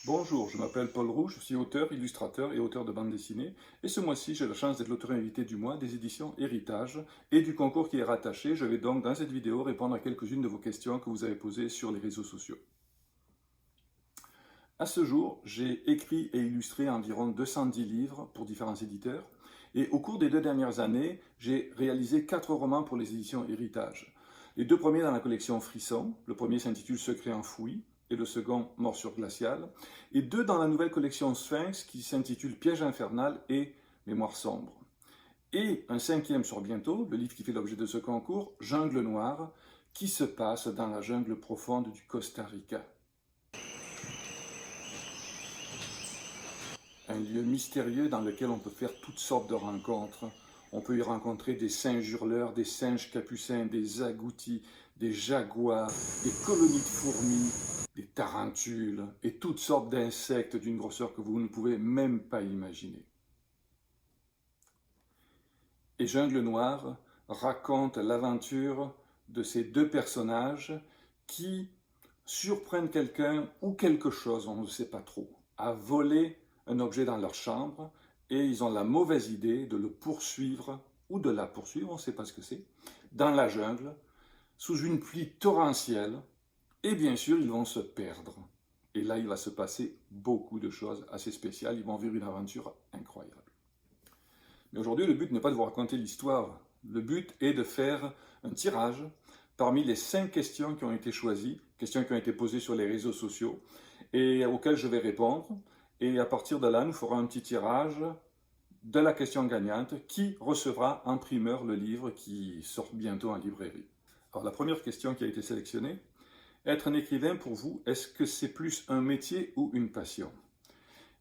Bonjour, je m'appelle Paul Roux, je suis auteur, illustrateur et auteur de bande dessinée. Et ce mois-ci, j'ai la chance d'être l'auteur invité du mois des éditions Héritage et du concours qui est rattaché. Je vais donc dans cette vidéo répondre à quelques-unes de vos questions que vous avez posées sur les réseaux sociaux. À ce jour, j'ai écrit et illustré environ 210 livres pour différents éditeurs. Et au cours des 2 dernières années, j'ai réalisé 4 romans pour les éditions Héritage. Les 2 premiers dans la collection Frisson. Le premier s'intitule Secret enfoui et le second Morsure glaciale. Et 2 dans la nouvelle collection Sphinx qui s'intitule Piège infernal et Mémoire sombre. Et un 5e sur bientôt, le livre qui fait l'objet de ce concours, Jungle noire, qui se passe dans la jungle profonde du Costa Rica. Un lieu mystérieux dans lequel on peut faire toutes sortes de rencontres. On peut y rencontrer des singes hurleurs, des singes capucins, des agoutis, des jaguars, des colonies de fourmis, des tarentules et toutes sortes d'insectes d'une grosseur que vous ne pouvez même pas imaginer. Et Jungle Noire raconte l'aventure de ces 2 personnages qui surprennent quelqu'un ou quelque chose, on ne sait pas trop, à voler un objet dans leur chambre et ils ont la mauvaise idée de le poursuivre ou de la poursuivre, on ne sait pas ce que c'est, dans la jungle, sous une pluie torrentielle et bien sûr ils vont se perdre. Et là il va se passer beaucoup de choses assez spéciales, ils vont vivre une aventure incroyable. Mais aujourd'hui le but n'est pas de vous raconter l'histoire, le but est de faire un tirage parmi les 5 questions qui ont été choisies, questions qui ont été posées sur les réseaux sociaux et auxquelles je vais répondre. Et à partir de là, nous ferons un petit tirage de la question gagnante qui recevra en primeur le livre qui sort bientôt en librairie. Alors la première question qui a été sélectionnée, être un écrivain pour vous, est-ce que c'est plus un métier ou une passion?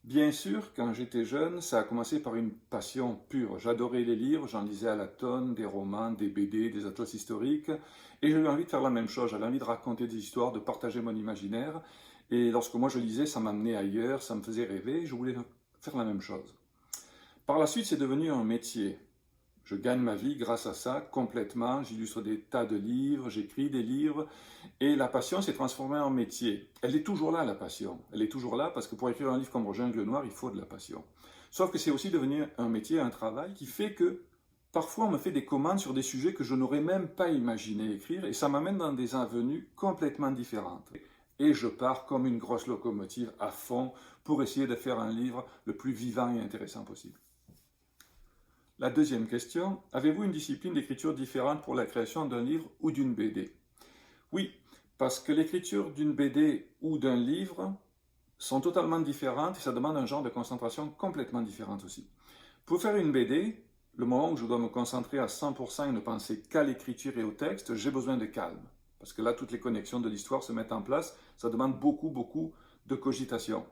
Bien sûr, quand j'étais jeune, ça a commencé par une passion pure. J'adorais les livres, j'en lisais à la tonne, des romans, des BD, des atlas historiques, et j'ai eu envie de faire la même chose. J'avais envie de raconter des histoires, de partager mon imaginaire, et lorsque moi je lisais, ça m'amenait ailleurs, ça me faisait rêver, je voulais faire la même chose. Par la suite, c'est devenu un métier. Je gagne ma vie grâce à ça complètement. J'illustre des tas de livres, j'écris des livres et la passion s'est transformée en métier. Elle est toujours là, la passion. Elle est toujours là parce que pour écrire un livre comme Jungle Noire, il faut de la passion. Sauf que c'est aussi devenu un métier, un travail qui fait que parfois on me fait des commandes sur des sujets que je n'aurais même pas imaginé écrire et ça m'amène dans des avenues complètement différentes. Et je pars comme une grosse locomotive à fond pour essayer de faire un livre le plus vivant et intéressant possible. La deuxième question, avez-vous une discipline d'écriture différente pour la création d'un livre ou d'une BD? Oui, parce que l'écriture d'une BD ou d'un livre sont totalement différentes et ça demande un genre de concentration complètement différente aussi. Pour faire une BD, le moment où je dois me concentrer à 100% et ne penser qu'à l'écriture et au texte, j'ai besoin de calme. Parce que là, toutes les connexions de l'histoire se mettent en place, ça demande beaucoup de cogitation.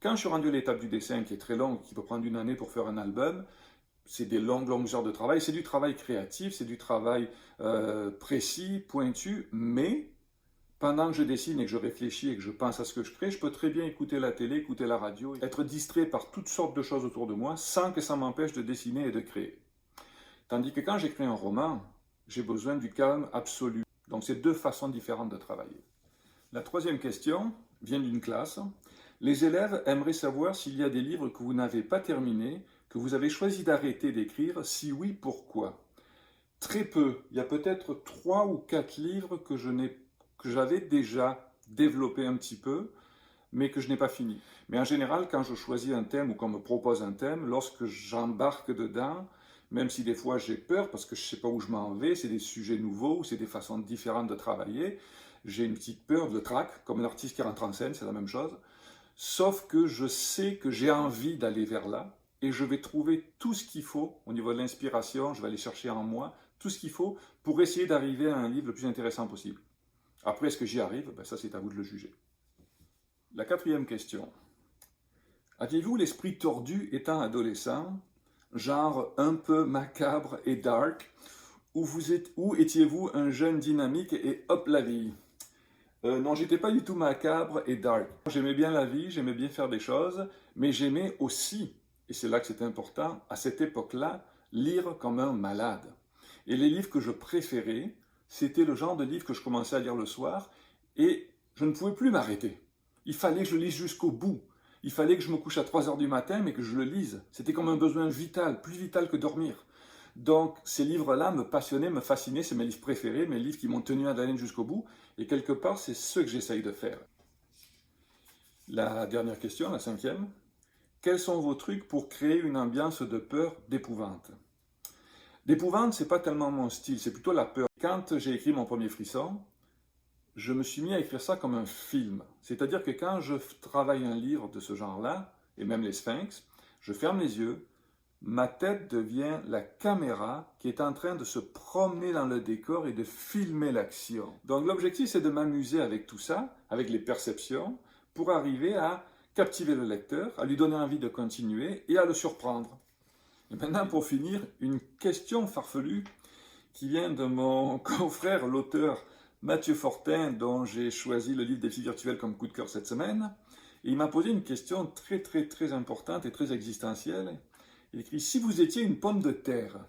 Quand je suis rendu à l'étape du dessin, qui est très long, qui peut prendre 1 année pour faire un album, c'est des longues heures de travail, c'est du travail créatif, c'est du travail précis, pointu, mais pendant que je dessine et que je réfléchis et que je pense à ce que je crée, je peux très bien écouter la télé, écouter la radio, être distrait par toutes sortes de choses autour de moi sans que ça m'empêche de dessiner et de créer. Tandis que quand j'écris un roman, j'ai besoin du calme absolu. Donc c'est 2 façons différentes de travailler. La troisième question vient d'une classe. Les élèves aimeraient savoir s'il y a des livres que vous n'avez pas terminés, que vous avez choisi d'arrêter d'écrire, si oui, pourquoi? Très peu. Il y a peut-être 3 ou 4 livres que j'avais déjà développé un petit peu, mais que je n'ai pas fini. Mais en général, quand je choisis un thème ou qu'on me propose un thème, lorsque j'embarque dedans, même si des fois j'ai peur parce que je ne sais pas où je m'en vais, c'est des sujets nouveaux ou c'est des façons différentes de travailler, j'ai une petite peur, le trac, comme un artiste qui rentre en scène, c'est la même chose. Sauf que je sais que j'ai envie d'aller vers là et je vais trouver tout ce qu'il faut au niveau de l'inspiration, je vais aller chercher en moi tout ce qu'il faut pour essayer d'arriver à un livre le plus intéressant possible. Après, est-ce que j'y arrive? Ben ça, c'est à vous de le juger. La quatrième question. Aviez-vous l'esprit tordu étant adolescent, genre un peu macabre et dark, ou étiez-vous un jeune dynamique et hop la vie? Non, j'étais pas du tout macabre et dark. J'aimais bien la vie, j'aimais bien faire des choses, mais j'aimais aussi, et c'est là que c'était important, à cette époque-là, lire comme un malade. Et les livres que je préférais, c'était le genre de livres que je commençais à lire le soir, et je ne pouvais plus m'arrêter. Il fallait que je le lise jusqu'au bout. Il fallait que je me couche à 3 heures du matin, mais que je le lise. C'était comme un besoin vital, plus vital que dormir. Donc, ces livres-là me passionnaient, me fascinaient, c'est mes livres préférés, mes livres qui m'ont tenu à haleine jusqu'au bout. Et quelque part, c'est ce que j'essaye de faire. La dernière question, la 5e. Quels sont vos trucs pour créer une ambiance de peur, d'épouvante? D'épouvante, c'est pas tellement mon style, c'est plutôt la peur. Quand j'ai écrit mon premier frisson, je me suis mis à écrire ça comme un film. C'est-à-dire que quand je travaille un livre de ce genre-là, et même les Sphinx, je ferme les yeux, ma tête devient la caméra qui est en train de se promener dans le décor et de filmer l'action. Donc l'objectif, c'est de m'amuser avec tout ça, avec les perceptions, pour arriver à captiver le lecteur, à lui donner envie de continuer et à le surprendre. Et maintenant, pour finir, une question farfelue qui vient de mon confrère, l'auteur Mathieu Fortin, dont j'ai choisi le livre Défi virtuel comme coup de cœur cette semaine. Et il m'a posé une question très importante et très existentielle. Il écrit « Si vous étiez une pomme de terre,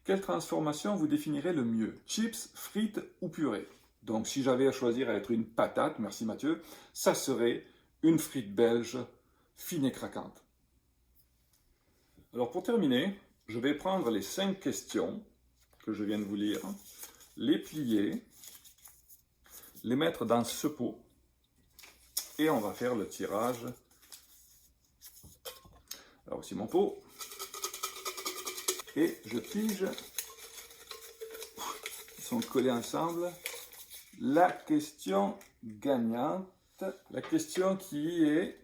quelle transformation vous définirait le mieux? Chips, frites ou purée ?» Donc si j'avais à choisir à être une patate, merci Mathieu, ça serait une frite belge fine et craquante. Alors pour terminer, je vais prendre les 5 questions que je viens de vous lire, les plier, les mettre dans ce pot et on va faire le tirage. Alors voici mon pot et je pige, ils sont collés ensemble, la question gagnante, la question qui est: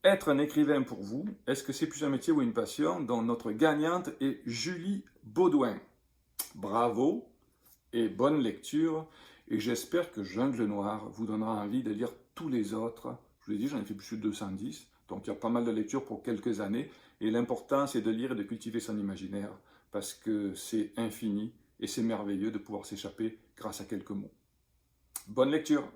être un écrivain pour vous, est-ce que c'est plus un métier ou une passion? Dont notre gagnante est Julie Baudouin. Bravo et bonne lecture, et j'espère que Jungle Noir vous donnera envie de lire tous les autres. Je vous l'ai dit, j'en ai fait plus de 210, donc il y a pas mal de lectures pour quelques années, et l'important c'est de lire et de cultiver son imaginaire, parce que c'est infini, et c'est merveilleux de pouvoir s'échapper grâce à quelques mots. Bonne lecture!